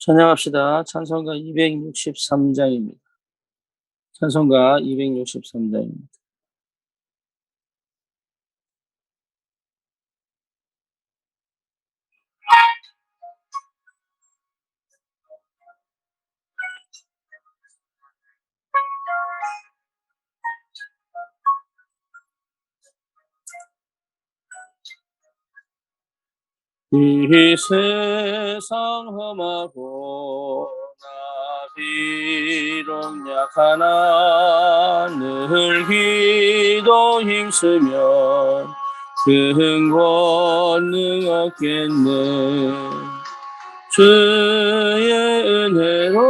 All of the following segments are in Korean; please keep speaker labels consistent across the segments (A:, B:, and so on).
A: 찬양합시다. 찬송가 263장입니다. 찬송가 263장입니다. 이 세상 험하고 나 비록 약하나 늘 기도 힘쓰면 근권능 얻겠네. 주의 은혜로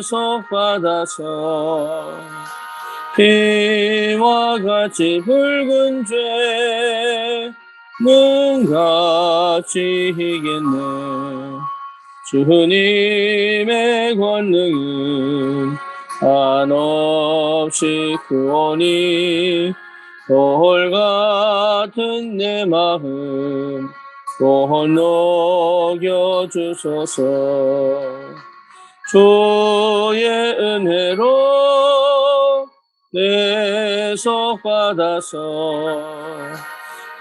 A: 대속받아서 피와 같이 붉은 죄는 같이 이겼네. 주님의 권능은 한없이 크오니 돌 같은 내 마음 녹여 주소서. 주의 은혜로 대속받아서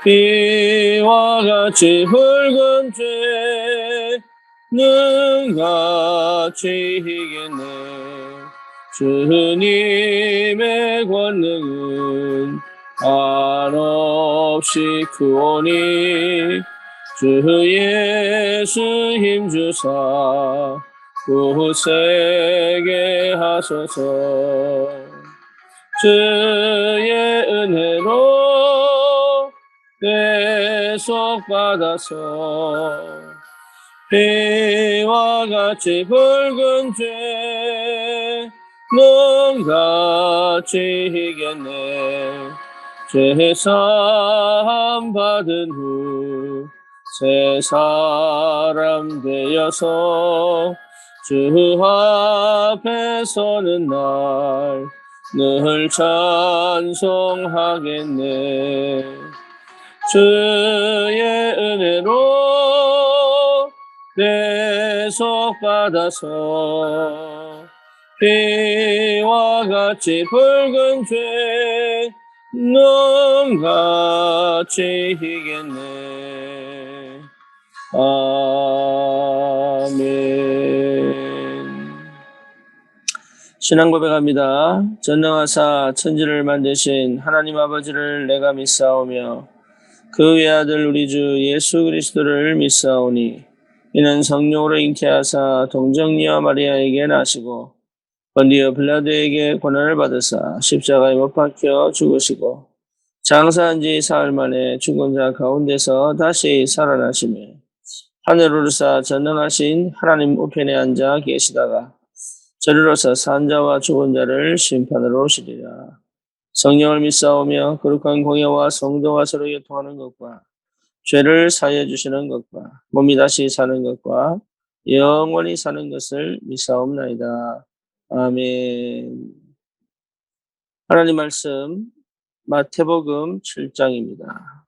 A: 피와 같이 붉은 죄는 같이 이겼네. 주님의 권능은 한없이 크오니 주 예수 힘주사 굳세게 하소서. 주의 은혜로 대속받아서 피와 같이 붉은 죄는 같이 이겼네. 죄사함 받은 후 새 사람 되어서 주 앞에 서는 날 늘 찬송하겠네. 주의 은혜로 대속받아서 피와 같이 붉은 죄는 같이 이겼네. 아멘. 신앙 고백합니다. 전능하사 천지를 만드신 하나님 아버지를 내가 믿사오며 그 외아들 우리 주 예수 그리스도를 믿사오니 이는 성령으로 잉태하사 동정녀 마리아에게 나시고 본디오 빌라도에게 고난을 받으사 십자가에 못 박혀 죽으시고 장사한 지 사흘 만에 죽은 자 가운데서 다시 살아나시며 하늘 오르사 전능하신 하나님 우편에 앉아 계시다가 저리로서 산자와 죽은 자를 심판으로 오시리라. 성령을 믿사오며 거룩한 공예와 성도와 서로 교통하는 것과 죄를 사하여 주시는 것과 몸이 다시 사는 것과 영원히 사는 것을 믿사옵나이다. 아멘. 하나님 말씀 마태복음 7장입니다.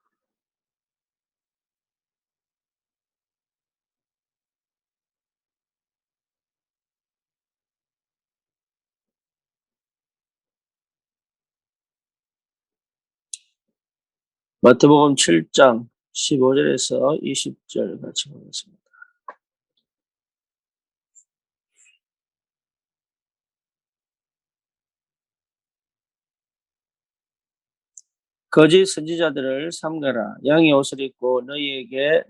A: 마태복음 7장 15절에서 20절 같이 보겠습니다. 거짓 선지자들을 삼가라. 양의 옷을 입고 너희에게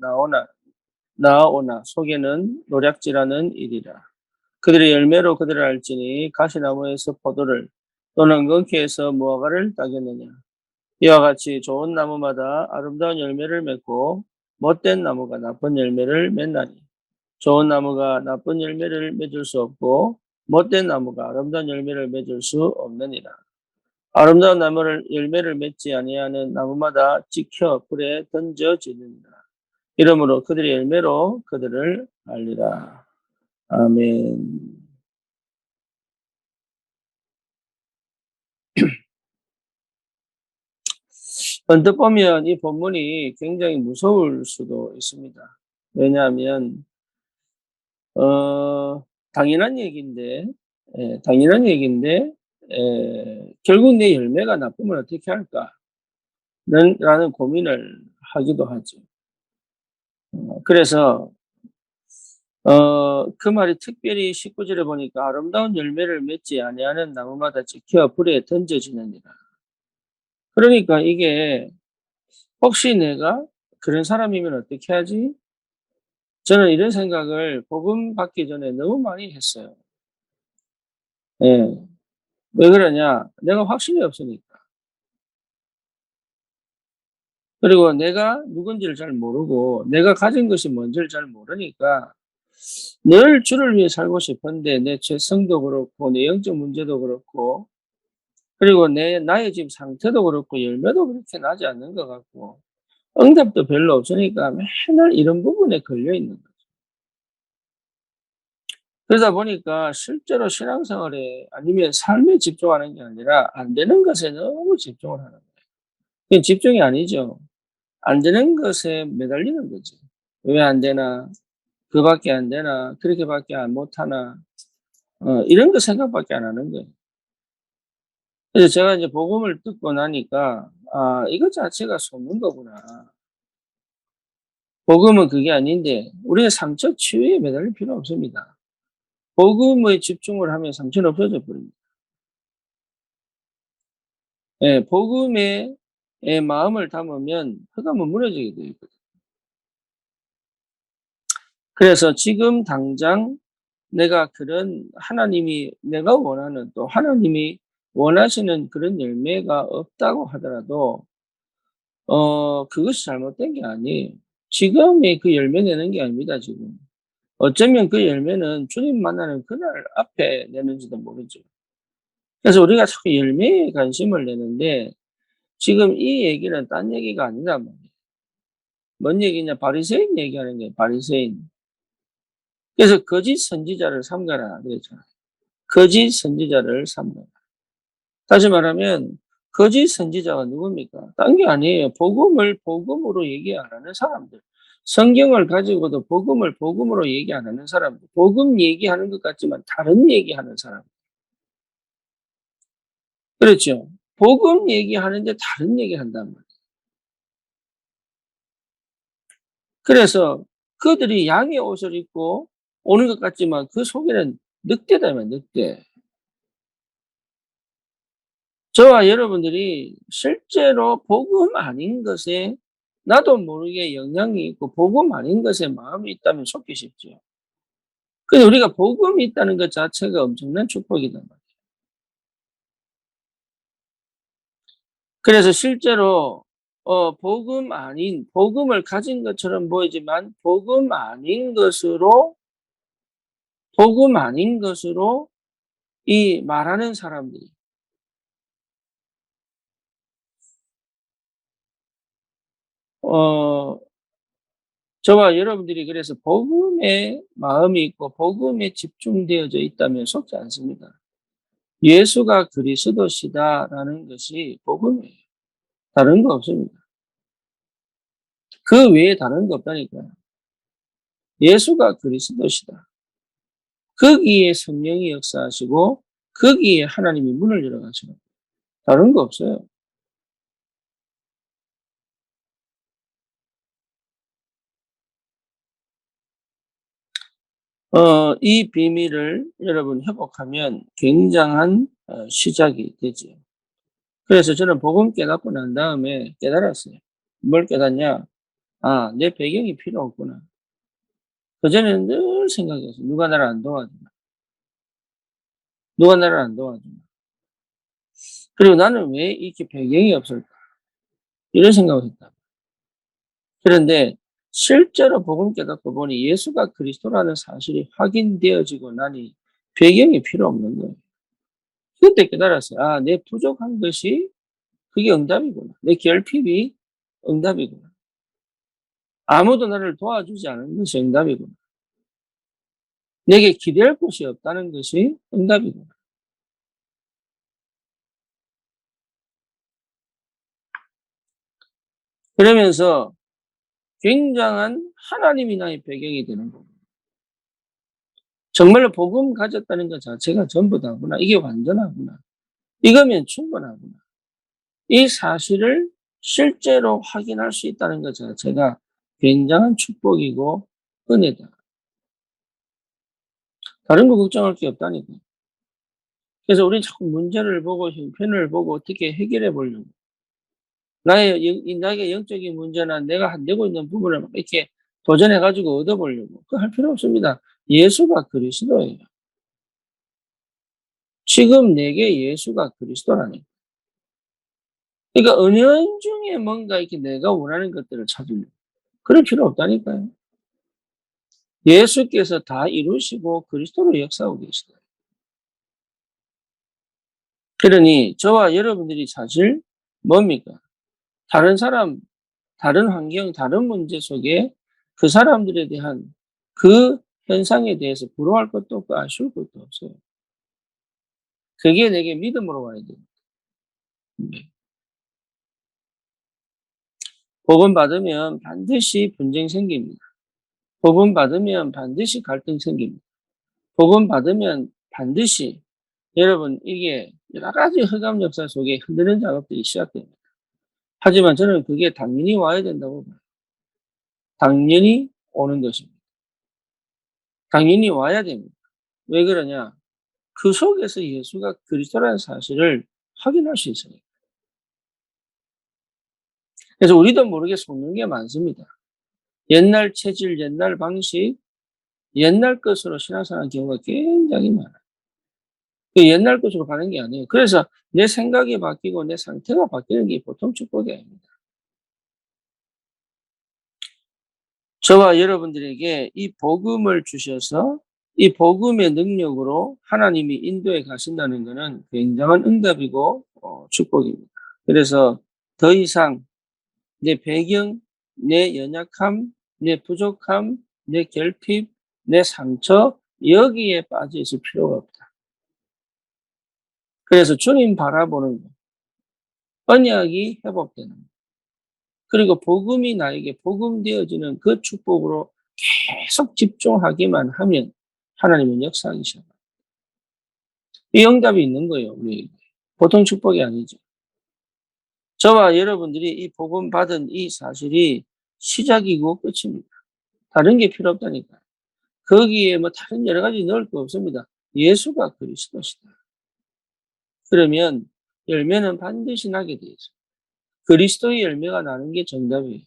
A: 나오나 속에는 노략질하는 일이라. 그들의 열매로 그들을 알지니 가시나무에서 포도를 또는 건키에서 무화과를 따겠느냐. 이와 같이 좋은 나무마다 아름다운 열매를 맺고 못된 나무가 나쁜 열매를 맺나니 좋은 나무가 나쁜 열매를 맺을 수 없고 못된 나무가 아름다운 열매를 맺을 수 없느니라. 아름다운 열매를 맺지 아니하는 나무마다 찍혀 불에 던져지느니라. 이러므로 그들의 열매로 그들을 알리라. 아멘. 언뜻 보면 이 본문이 굉장히 무서울 수도 있습니다. 왜냐하면 당연한 얘기인데 당연한 얘기인데 결국 내 열매가 나쁘면 어떻게 할까? 라는 고민을 하기도 하죠. 그래서 그 말이 특별히 19절에 보니까 아름다운 열매를 맺지 아니하는 나무마다 지켜 불에 던져지느니라. 그러니까 이게 혹시 내가 그런 사람이면 어떻게 하지? 저는 이런 생각을 복음 받기 전에 너무 많이 했어요. 예. 왜 그러냐? 내가 확신이 없으니까. 그리고 내가 누군지를 잘 모르고 내가 가진 것이 뭔지를 잘 모르니까 늘 주를 위해 살고 싶은데 내 죄성도 그렇고 내 영적 문제도 그렇고 그리고 나의 지금 상태도 그렇고 열매도 그렇게 나지 않는 것 같고 응답도 별로 없으니까 맨날 이런 부분에 걸려 있는 거죠. 그러다 보니까 실제로 신앙생활에 아니면 삶에 집중하는 게 아니라 안 되는 것에 너무 집중을 하는 거예요. 그게 집중이 아니죠. 안 되는 것에 매달리는 거지. 왜 안 되나? 그밖에 안 되나? 그렇게밖에 못하나? 이런 거 생각밖에 안 하는 거예요. 그래서 제가 이제 복음을 듣고 나니까 이것 자체가 속는 거구나. 복음은 그게 아닌데 우리의 상처 치유에 매달릴 필요 없습니다. 복음에 집중을 하면 상처는 없어져 버립니다. 예, 복음에 마음을 담으면 흑암은 무너지게 되어 있거든요. 그래서 지금 당장 내가 그런 하나님이 내가 원하는 또 하나님이 원하시는 그런 열매가 없다고 하더라도 그것이 잘못된 게 아니에요. 지금이 그 열매 내는 게 아닙니다, 지금. 어쩌면 그 열매는 주님 만나는 그날 앞에 내는지도 모르죠. 그래서 우리가 자꾸 열매에 관심을 내는데 지금 이 얘기는 딴 얘기가 아니란 말이에요. 뭔 얘기냐? 바리새인 얘기하는 거예요, 바리새인. 그래서 거짓 선지자를 삼가라 그랬잖아요. 거짓 선지자를 삼가라. 다시 말하면 거짓 선지자가 누굽니까? 딴 게 아니에요. 복음을 복음으로 얘기 안 하는 사람들. 성경을 가지고도 복음을 복음으로 얘기 안 하는 사람들. 복음 얘기하는 것 같지만 다른 얘기하는 사람. 그렇죠. 복음 얘기하는데 다른 얘기한단 말이에요. 그래서 그들이 양의 옷을 입고 오는 것 같지만 그 속에는 늑대다면 늑대. 저와 여러분들이 실제로 복음 아닌 것에 나도 모르게 영향이 있고 복음 아닌 것에 마음이 있다면 속기 쉽죠. 근데 우리가 복음이 있다는 것 자체가 엄청난 축복이단 말이에요. 그래서 실제로 복음을 가진 것처럼 보이지만 복음 아닌 것으로 이 말하는 사람들이 어 저와 여러분들이 그래서 복음에 마음이 있고 복음에 집중되어져 있다면 속지 않습니다. 예수가 그리스도시다라는 것이 복음이에요. 다른 거 없습니다. 그 외에 다른 거 없다니까요. 예수가 그리스도시다. 거기에 성령이 역사하시고 거기에 하나님이 문을 열어가시는 거예요. 다른 거 없어요. 이 비밀을 여러분 회복하면 굉장한 시작이 되죠. 그래서 저는 복음 깨닫고 난 다음에 깨달았어요. 뭘 깨닫냐? 내 배경이 필요 없구나. 그전에는 늘 생각했어요. 누가 나를 안 도와주나. 누가 나를 안 도와주나. 그리고 나는 왜 이렇게 배경이 없을까? 이런 생각을 했다. 그런데 실제로 복음 깨닫고 보니 예수가 그리스도라는 사실이 확인되어지고 나니 배경이 필요 없는 거예요. 그때 깨달았어요. 내 부족한 것이 그게 응답이구나. 내 결핍이 응답이구나. 아무도 나를 도와주지 않은 것이 응답이구나. 내게 기대할 곳이 없다는 것이 응답이구나. 그러면서 굉장한 하나님이 나의 배경이 되는 겁니다. 정말로 복음 가졌다는 것 자체가 전부 다구나. 이게 완전하구나. 이거면 충분하구나. 이 사실을 실제로 확인할 수 있다는 것 자체가 굉장한 축복이고 은혜다. 다른 거 걱정할 게 없다니까. 그래서 우리는 자꾸 문제를 보고 형편을 보고 어떻게 해결해 보려고. 나에게 영적인 문제나 내가 안 되고 있는 부분을 막 이렇게 도전해 가지고 얻어 보려고. 그거 할 필요 없습니다. 예수가 그리스도예요. 지금 내게 예수가 그리스도라니까. 그러니까 은연중에 뭔가 이렇게 내가 원하는 것들을 찾으려고. 그럴 필요 없다니까요. 예수께서 다 이루시고 그리스도로 역사하고 계시다. 그러니 저와 여러분들이 사실 뭡니까? 다른 사람, 다른 환경, 다른 문제 속에 그 사람들에 대한 그 현상에 대해서 부러워할 것도 없고 아쉬울 것도 없어요. 그게 내게 믿음으로 와야 돼요. 네. 복음 받으면 반드시 분쟁 생깁니다. 복음 받으면 반드시 갈등 생깁니다. 복음 받으면 반드시 여러분 이게 여러 가지 흑암 역사 속에 흔드는 작업들이 시작됩니다. 하지만 저는 그게 당연히 와야 된다고 봐요. 당연히 오는 것입니다. 당연히 와야 됩니다. 왜 그러냐? 그 속에서 예수가 그리스도라는 사실을 확인할 수 있으니까. 그래서 우리도 모르게 속는 게 많습니다. 옛날 체질, 옛날 방식, 옛날 것으로 신앙생활하는 경우가 굉장히 많아요. 그 옛날 것으로 가는 게 아니에요. 그래서 내 생각이 바뀌고 내 상태가 바뀌는 게 보통 축복이 아닙니다. 저와 여러분들에게 이 복음을 주셔서 이 복음의 능력으로 하나님이 인도에 가신다는 것은 굉장한 응답이고 축복입니다. 그래서 더 이상 내 배경, 내 연약함, 내 부족함, 내 결핍, 내 상처 여기에 빠져 있을 필요가 없다. 그래서 주님 바라보는 것, 언약이 회복되는 것, 그리고 복음이 나에게 복음되어지는 그 축복으로 계속 집중하기만 하면 하나님은 역사하기 시작합니다. 이 응답이 있는 거예요, 우리에게. 보통 축복이 아니죠. 저와 여러분들이 이 복음 받은 이 사실이 시작이고 끝입니다. 다른 게 필요 없다니까. 거기에 뭐 다른 여러 가지 넣을 거 없습니다. 예수가 그리스도시다. 그러면 열매는 반드시 나게 되어 있습니다. 그리스도의 열매가 나는 게 정답이에요.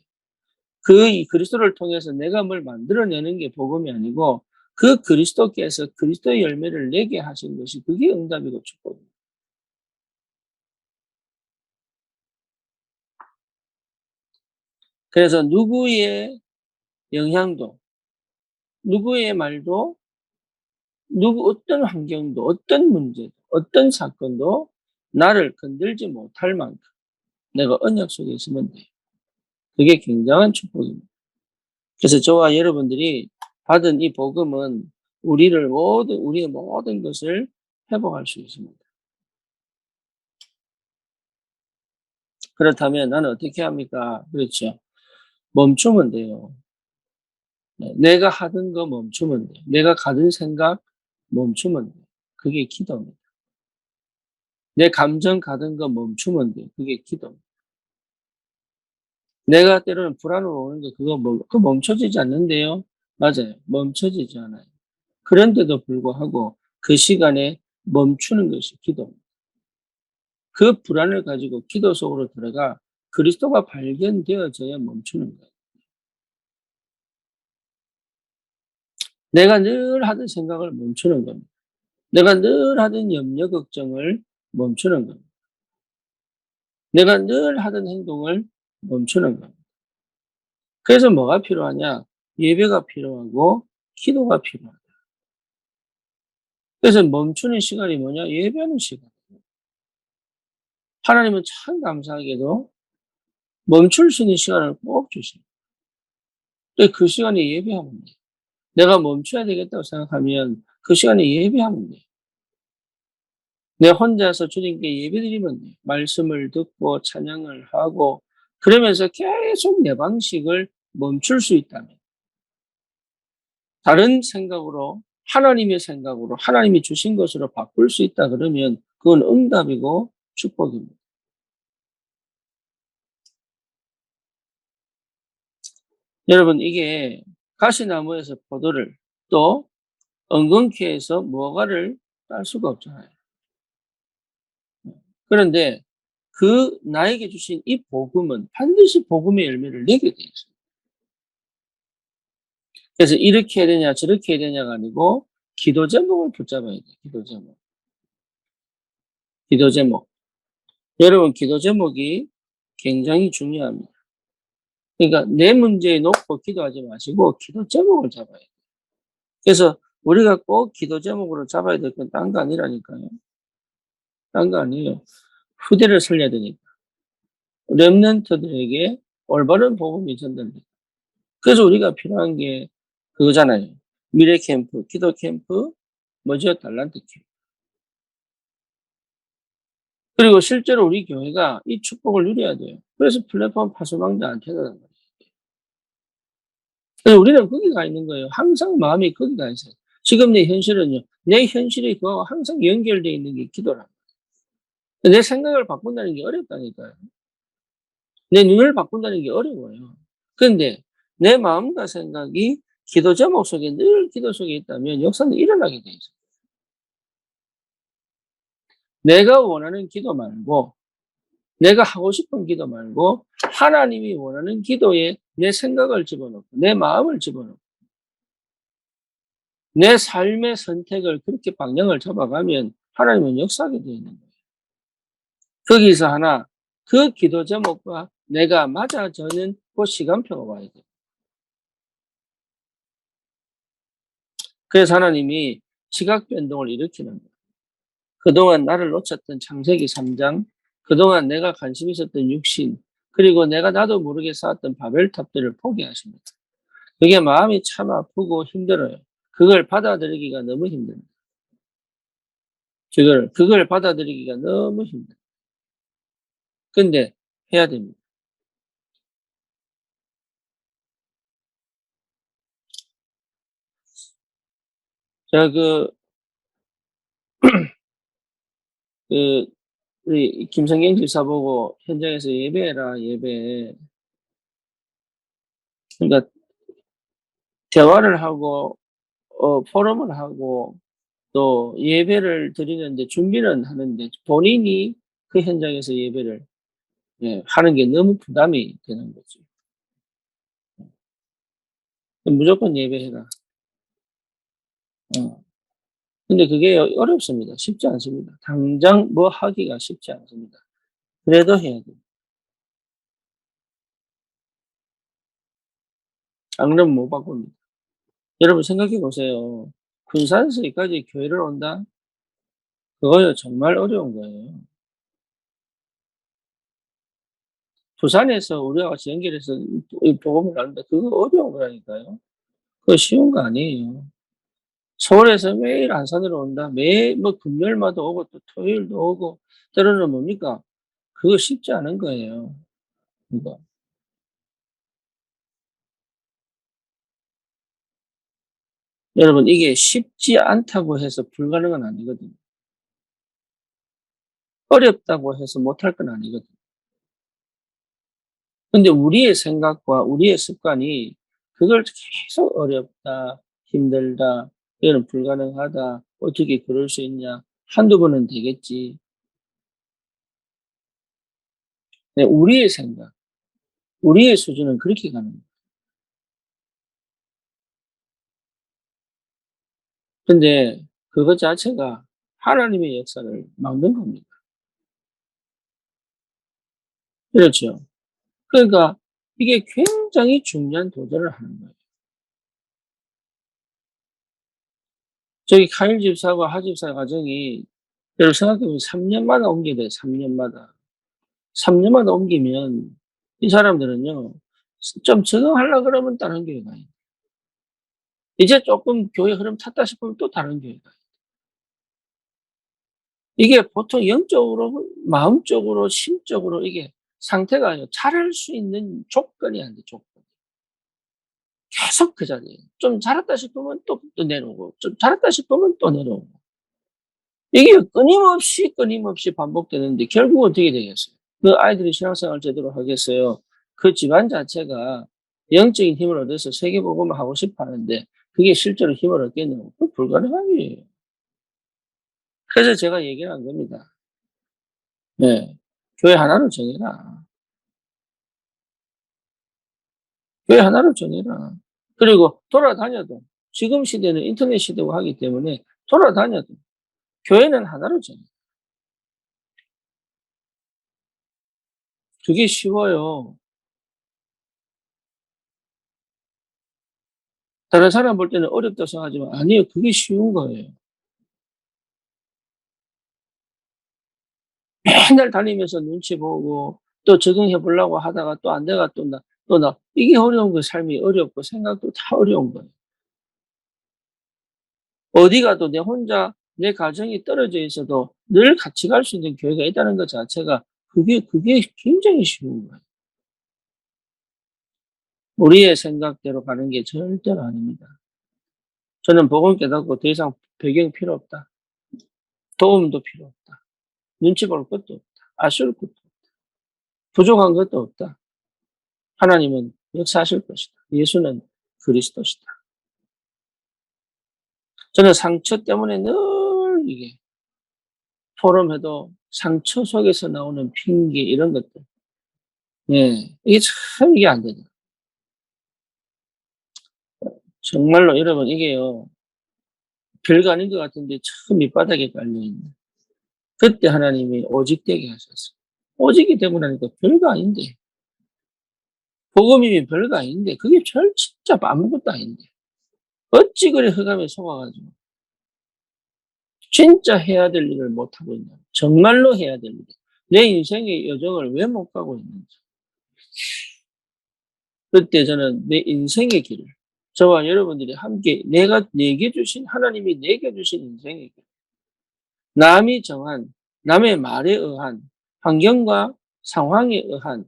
A: 이 그리스도를 통해서 내가 뭘 만들어내는 게 복음이 아니고 그 그리스도께서 그리스도의 열매를 내게 하신 것이 그게 응답이고 축복입니다. 그래서 누구의 영향도, 누구의 말도, 어떤 환경도, 어떤 문제도, 어떤 사건도 나를 건들지 못할 만큼 내가 언약 속에 있으면 돼요. 그게 굉장한 축복입니다. 그래서 저와 여러분들이 받은 이 복음은 우리의 모든 것을 회복할 수 있습니다. 그렇다면 나는 어떻게 합니까? 그렇죠. 멈추면 돼요. 네, 내가 하던 거 멈추면 돼요. 내가 가진 생각 멈추면 돼요. 그게 기도입니다. 내 감정 가던 거 멈추면 돼요. 그게 기도입니다. 내가 때로는 불안으로 오는 거 그거 멈춰지지 않는데요. 맞아요. 멈춰지지 않아요. 그런데도 불구하고 그 시간에 멈추는 것이 기도입니다. 그 불안을 가지고 기도 속으로 들어가 그리스도가 발견되어져야 멈추는 거예요. 내가 늘 하던 생각을 멈추는 겁니다. 내가 늘 하던 염려, 걱정을 멈추는 겁니다. 내가 늘 하던 행동을 멈추는 겁니다. 그래서 뭐가 필요하냐? 예배가 필요하고 기도가 필요하다. 그래서 멈추는 시간이 뭐냐? 예배하는 시간. 하나님은 참 감사하게도 멈출 수 있는 시간을 꼭 주십니다. 그 시간에 예배하면 돼요. 내가 멈춰야 되겠다고 생각하면 그 시간에 예배하면 돼요. 내 혼자서 주님께 예배드리면 돼요. 말씀을 듣고 찬양을 하고 그러면서 계속 내 방식을 멈출 수 있다면, 다른 생각으로, 하나님의 생각으로, 하나님이 주신 것으로 바꿀 수 있다 그러면 그건 응답이고 축복입니다. 여러분, 이게 가시나무에서 포도를, 또 엉겅퀴에서 무화과를 딸 수가 없잖아요. 그런데 그 나에게 주신 이 복음은 반드시 복음의 열매를 내게 돼 있어요. 그래서 이렇게 해야 되냐 저렇게 해야 되냐가 아니고 기도 제목을 붙잡아야 돼요. 기도 제목. 기도 제목. 여러분, 기도 제목이 굉장히 중요합니다. 그러니까 내 문제에 놓고 기도하지 마시고 기도 제목을 잡아야 돼요. 그래서 우리가 꼭 기도 제목으로 잡아야 될 건 딴 거 아니라니까요. 딴 거 아니에요. 후대를 살려야 되니까. 렘넌트들에게 올바른 복음이 전달돼요. 그래서 우리가 필요한 게 그거잖아요. 미래 캠프, 기도 캠프, 뭐죠? 달란트 캠프. 그리고 실제로 우리 교회가 이 축복을 누려야 돼요. 그래서 플랫폼 파수방자 안 찾아다는 거예요. 그래서 우리는 거기 가 있는 거예요. 항상 마음이 거기 가 있어요. 지금 내 현실은요. 내 현실이 그거 항상 연결되어 있는 게 기도라. 내 생각을 바꾼다는 게 어렵다니까요. 내 눈을 바꾼다는 게 어려워요. 그런데 내 마음과 생각이 기도 제목 속에 늘 기도 속에 있다면 역사는 일어나게 돼 있어요. 내가 원하는 기도 말고, 내가 하고 싶은 기도 말고 하나님이 원하는 기도에 내 생각을 집어넣고 내 마음을 집어넣고 내 삶의 선택을 그렇게 방향을 잡아가면 하나님은 역사하게 되어 있는 거예요. 거기서 하나, 그 기도 제목과 내가 맞아져는 그 시간표가 와야 돼요. 그래서 하나님이 지각 변동을 일으키는 거예요. 그동안 나를 놓쳤던 창세기 3장, 그동안 내가 관심 있었던 육신, 그리고 내가 나도 모르게 쌓았던 바벨탑들을 포기하십니다. 그게 마음이 참 아프고 힘들어요. 그걸 받아들이기가 너무 힘듭니다. 그걸 받아들이기가 너무 힘들어요. 근데 해야 됩니다. 제가 그, 우리 김성경 집사 보고 현장에서 예배해라, 예배. 그러니까 대화를 하고, 포럼을 하고, 또 예배를 드리는데 준비는 하는데 본인이 그 현장에서 예배를 하는 게 너무 부담이 되는 거죠. 무조건 예배해라. 어. 근데 그게 어렵습니다. 쉽지 않습니다. 당장 뭐 하기가 쉽지 않습니다. 그래도 해야 돼요. 안 그러면 못 바꿉니다. 여러분 생각해 보세요. 군산에서 여기까지 교회를 온다? 그거요 정말 어려운 거예요. 부산에서 우리와 같이 연결해서 이 복음을 나눈다. 그거 어려운 거라니까요. 그거 쉬운 거 아니에요. 서울에서 매일 안산으로 온다. 뭐 금요일마다 오고 또 토요일도 오고 때로는 뭡니까? 그거 쉽지 않은 거예요. 그거. 여러분 이게 쉽지 않다고 해서 불가능은 아니거든요. 어렵다고 해서 못할 건 아니거든요. 근데 우리의 생각과 우리의 습관이 그걸 계속 어렵다, 힘들다, 이거는 불가능하다, 어떻게 그럴 수 있냐, 한두 번은 되겠지. 네, 우리의 생각, 우리의 수준은 그렇게 가는 거예요. 근데 그것 자체가 하나님의 역사를 막는 겁니다. 그렇죠. 그러니까 이게 굉장히 중요한 도전을 하는 거예요. 저기 카일 집사와 하 집사 가정이 여러분 생각해보면 3년마다 옮겨야 돼요. 3년마다. 3년마다 옮기면 이 사람들은요. 좀 적응하려고 그러면 다른 교회 가요. 이제 조금 교회 흐름 탔다 싶으면 또 다른 교회 가요. 이게 보통 영적으로, 마음적으로, 심적으로 이게 상태가 잘할 수 있는 조건이 안 돼, 조건. 계속 그 자리에. 좀 자랐다 싶으면 또 내려오고 좀 자랐다 싶으면 또 내려오고. 이게 끊임없이 반복되는데 결국 어떻게 되겠어요? 그 아이들이 신앙생활 제대로 하겠어요? 그 집안 자체가 영적인 힘을 얻어서 세계복음을 하고 싶어 하는데 그게 실제로 힘을 얻겠냐고. 그 불가능한 일이에요. 그래서 제가 얘기를 한 겁니다. 네. 교회 하나로 정해라. 교회 하나로 정해라. 그리고 돌아다녀도 지금 시대는 인터넷 시대고 하기 때문에 돌아다녀도 교회는 하나로 정해. 그게 쉬워요. 다른 사람 볼 때는 어렵다고 생각하지만 아니에요. 그게 쉬운 거예요. 맨날 다니면서 눈치 보고 또 적응해 보려고 하다가 또 안 돼가 또 나 이게 어려운 거예요. 삶이 어렵고 생각도 다 어려운 거예요. 어디 가도 내 혼자 내 가정이 떨어져 있어도 늘 같이 갈 수 있는 교회가 있다는 것 자체가 그게 굉장히 쉬운 거예요. 우리의 생각대로 가는 게 절대로 아닙니다. 저는 복음 깨닫고 더 이상 배경 필요 없다. 도움도 필요 없다. 눈치 볼 것도 없다. 아쉬울 것도 없다. 부족한 것도 없다. 하나님은 역사하실 것이다. 예수는 그리스도시다. 저는 상처 때문에 늘 이게 포럼해도 상처 속에서 나오는 핑계 이런 것들. 예. 이게 참 이게 안 되죠. 정말로 여러분 이게요. 별거 아닌 것 같은데 참 밑바닥에 깔려 있는. 그때 하나님이 오직 되게 하셨어요. 오직이 되고 나니까 별거 아닌데. 복음이면 별거 아닌데 그게 진짜 아무것도 아닌데. 어찌 그리 흑암에 속아 가지고 진짜 해야 될 일을 못 하고 있나. 정말로 해야 될 일. 내 인생의 여정을 왜 못 가고 있는지. 그때 저는 내 인생의 길을 저와 여러분들이 함께 내게 주신 하나님이 내게 주신 인생의 길. 남이 정한 남의 말에 의한 환경과 상황에 의한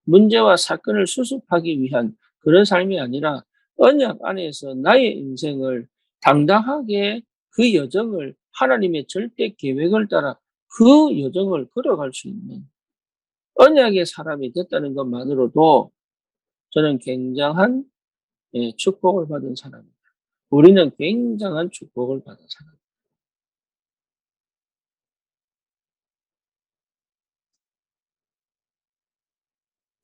A: 문제와 사건을 수습하기 위한 그런 삶이 아니라 언약 안에서 나의 인생을 당당하게 그 여정을 하나님의 절대 계획을 따라 그 여정을 걸어갈 수 있는 언약의 사람이 됐다는 것만으로도 저는 굉장한 축복을 받은 사람입니다. 우리는 굉장한 축복을 받은 사람입니다.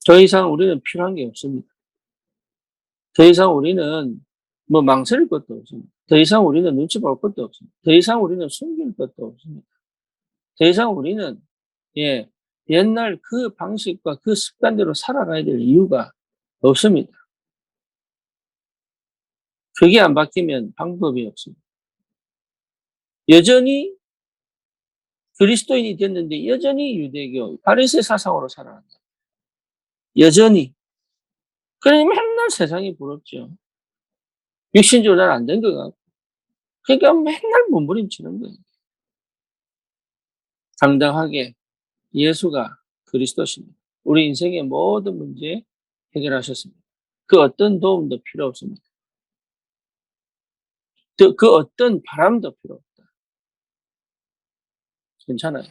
A: 더 이상 우리는 필요한 게 없습니다. 더 이상 우리는 뭐 망설일 것도 없습니다. 더 이상 우리는 눈치 볼 것도 없습니다. 더 이상 우리는 숨길 것도 없습니다. 더 이상 우리는 예, 옛날 그 방식과 그 습관대로 살아가야 될 이유가 없습니다. 그게 안 바뀌면 방법이 없습니다. 여전히 그리스도인이 됐는데 여전히 유대교, 바리새 사상으로 살아간다. 여전히. 그러니 맨날 세상이 부럽죠. 육신적으로 잘 안 된 것 같고. 그러니까 맨날 몸부림치는 거예요. 당당하게 예수가 그리스도십니다. 우리 인생의 모든 문제 해결하셨습니다. 그 어떤 도움도 필요 없습니다. 그 어떤 바람도 필요 없다. 괜찮아요.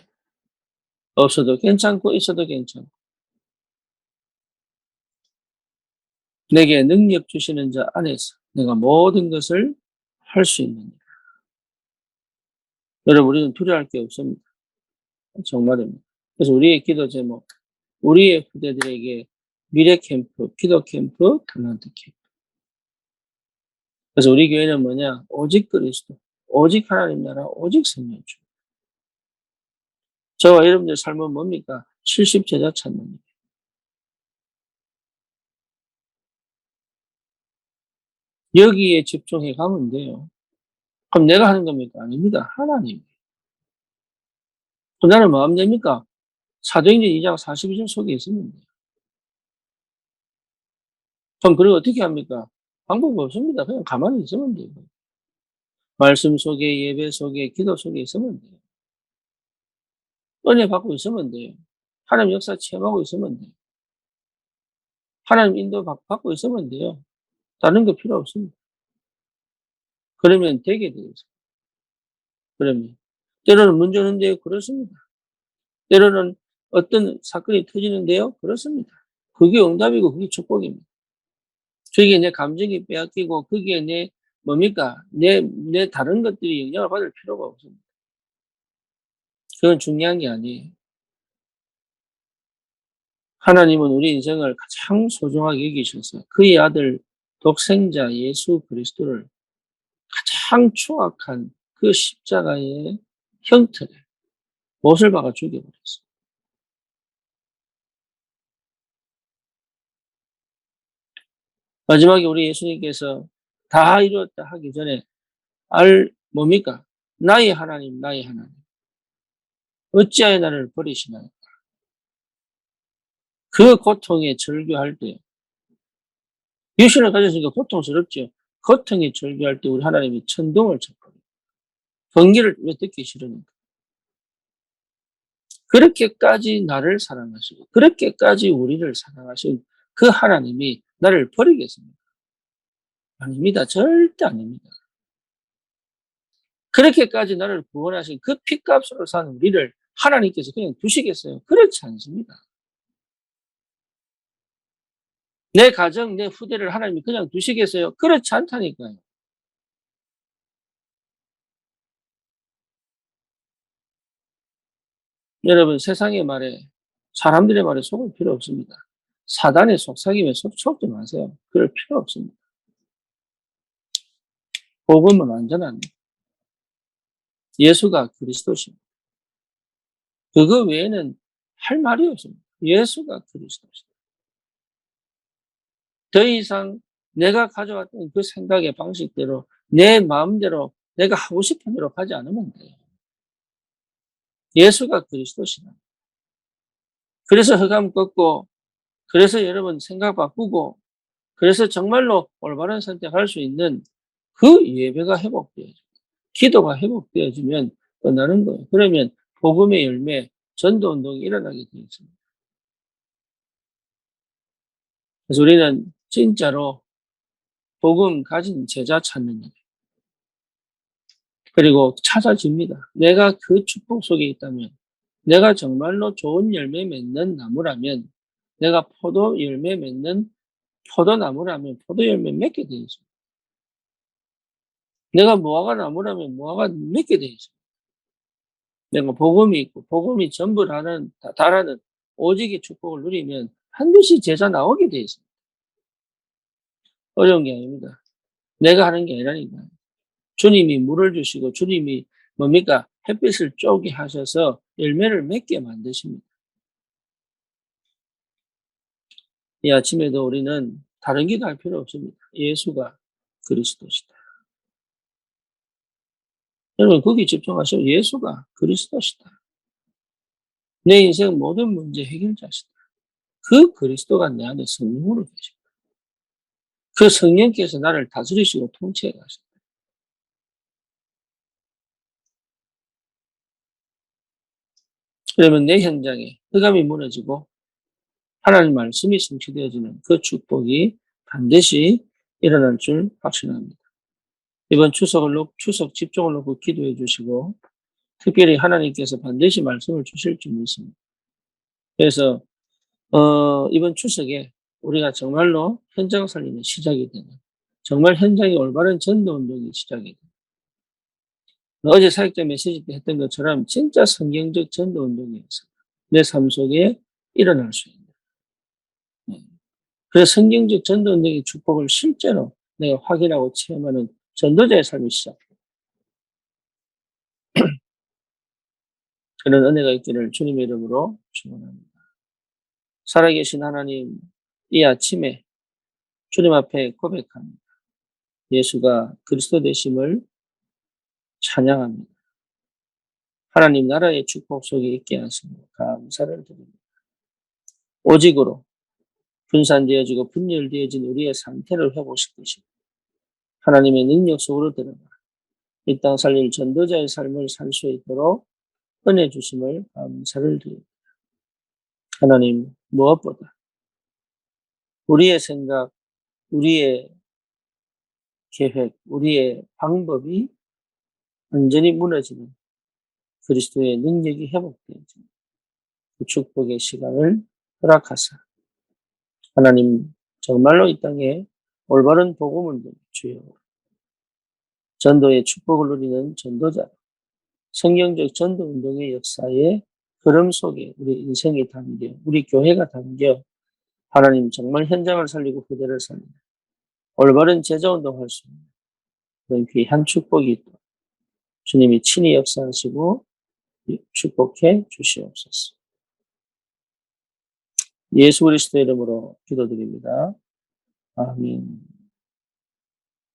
A: 없어도 괜찮고 있어도 괜찮고. 내게 능력 주시는 자 안에서 내가 모든 것을 할 수 있는 일. 여러분 우리는 두려워할 게 없습니다. 정말입니다. 그래서 우리의 기도 제목, 우리의 후대들에게 미래 캠프, 기도 캠프, 탤런트 캠프. 그래서 우리 교회는 뭐냐? 오직 그리스도, 오직 하나님 나라, 오직 생명주. 저와 여러분들 삶은 뭡니까? 70 제자 찾는 일. 여기에 집중해 가면 돼요. 그럼 내가 하는 겁니까? 아닙니다. 하나님. 그럼 나는 뭐 하면 됩니까? 사도행전 2장 42절 속에 있으면 돼요. 그럼 그걸 어떻게 합니까? 방법이 없습니다. 그냥 가만히 있으면 돼요. 말씀 속에, 예배 속에, 기도 속에 있으면 돼요. 은혜 받고 있으면 돼요. 하나님 역사 체험하고 있으면 돼요. 하나님 인도 받고 있으면 돼요. 다른 거 필요 없습니다. 그러면 되게 되어 있어요. 그러면. 때로는 문제 없는데요. 그렇습니다. 때로는 어떤 사건이 터지는데요. 그렇습니다. 그게 응답이고 그게 축복입니다. 거기에 내 감정이 빼앗기고 거기에 내 뭡니까? 내 다른 것들이 영향을 받을 필요가 없습니다. 그건 중요한 게 아니에요. 하나님은 우리 인생을 가장 소중하게 여기셔서 그의 아들 독생자 예수 그리스도를 가장 추악한 그 십자가의 형틀에 못을 박아 죽여버렸어요. 마지막에 우리 예수님께서 다 이루었다 하기 전에 뭡니까? 나의 하나님, 나의 하나님. 어찌하여 나를 버리시나요? 그 고통에 절규할 때, 육신을 가졌으니까 고통스럽죠. 고통에 절규할 때 우리 하나님이 천둥을 쳤거든요. 번개를 왜 듣기 싫으니까. 그렇게까지 나를 사랑하시고, 그렇게까지 우리를 사랑하신 그 하나님이 나를 버리겠습니까? 아닙니다. 절대 아닙니다. 그렇게까지 나를 구원하신 그 핏값으로 산 우리를 하나님께서 그냥 두시겠어요? 그렇지 않습니다. 내 가정, 내 후대를 하나님이 그냥 두시겠어요? 그렇지 않다니까요. 여러분, 세상의 말에, 사람들의 말에 속을 필요 없습니다. 사단의 속삭임에 속지 마세요. 그럴 필요 없습니다. 복음은 완전합니다. 예수가 그리스도십니다. 그거 외에는 할 말이 없습니다. 예수가 그리스도십니다. 더 이상 내가 가져왔던 그 생각의 방식대로 내 마음대로 내가 하고 싶은 대로 가지 않으면 돼요. 예수가 그리스도시다. 그래서 흑암 꺾고, 그래서 여러분 생각 바꾸고, 그래서 정말로 올바른 선택할 수 있는 그 예배가 회복되어져. 기도가 회복되어지면 끝나는 거예요. 그러면 복음의 열매, 전도 운동이 일어나게 되어 있습니다. 그래서 우리는 진짜로 복음 가진 제자 찾는 일. 그리고 찾아집니다. 내가 그 축복 속에 있다면, 내가 정말로 좋은 열매 맺는 나무라면, 내가 포도 열매 맺는 포도나무라면 포도 열매 맺게 되어 있습니다. 내가 무화과 나무라면 무화과 맺게 되어 있습니다. 내가 복음이 있고 복음이 전부라는 다라는 오직의 축복을 누리면 반드시 제자 나오게 되어 있습니다. 어려운 게 아닙니다. 내가 하는 게 아니라니까요. 주님이 물을 주시고 주님이 뭡니까? 햇빛을 쪼게 하셔서 열매를 맺게 만드십니다. 이 아침에도 우리는 다른 기도할 필요 없습니다. 예수가 그리스도시다. 여러분 거기 집중하시고 예수가 그리스도시다. 내 인생 모든 문제 해결자시다. 그 그리스도가 내 안에 성령으로 계십니다. 그 성령께서 나를 다스리시고 통치해 가십니다. 그러면 내 현장에 흑암이 무너지고 하나님 말씀이 성취되어지는 그 축복이 반드시 일어날 줄 확신합니다. 이번 추석 집중을 놓고 기도해 주시고 특별히 하나님께서 반드시 말씀을 주실 줄 믿습니다. 그래서 이번 추석에 우리가 정말로 현장 살리는 시작이 되는 정말 현장이 올바른 전도 운동이 시작이 되는 어제 사역자 메시지 때 했던 것처럼 진짜 성경적 전도 운동이었어요. 내 삶 속에 일어날 수 있는. 네. 그래서 성경적 전도 운동의 축복을 실제로 내가 확인하고 체험하는 전도자의 삶이 시작해요. 그런 은혜가 있기를 주님의 이름으로 축원합니다. 살아계신 하나님, 이 아침에 주님 앞에 고백합니다. 예수가 그리스도 되심을 찬양합니다. 하나님 나라의 축복 속에 있게 하시며 감사를 드립니다. 오직으로 분산되어지고 분열되어진 우리의 상태를 회복시키시고 하나님의 능력 속으로 들어가 이 땅 살릴 전도자의 삶을 살 수 있도록 은혜 주심을 감사를 드립니다. 하나님 무엇보다 우리의 생각, 우리의 계획, 우리의 방법이 완전히 무너지는 그리스도의 능력이 회복되어지는 그 축복의 시간을 허락하사 하나님 정말로 이 땅에 올바른 복음을 주여 전도의 축복을 누리는 전도자, 성경적 전도 운동의 역사의 흐름 속에 우리 인생이 담겨, 우리 교회가 담겨 하나님 정말 현장을 살리고 후대를 살리는 올바른 제자운동할 수 있는 그런 귀한 축복이 있도록 주님이 친히 역사하시고 축복해 주시옵소서. 예수 그리스도의 이름으로 기도드립니다. 아멘.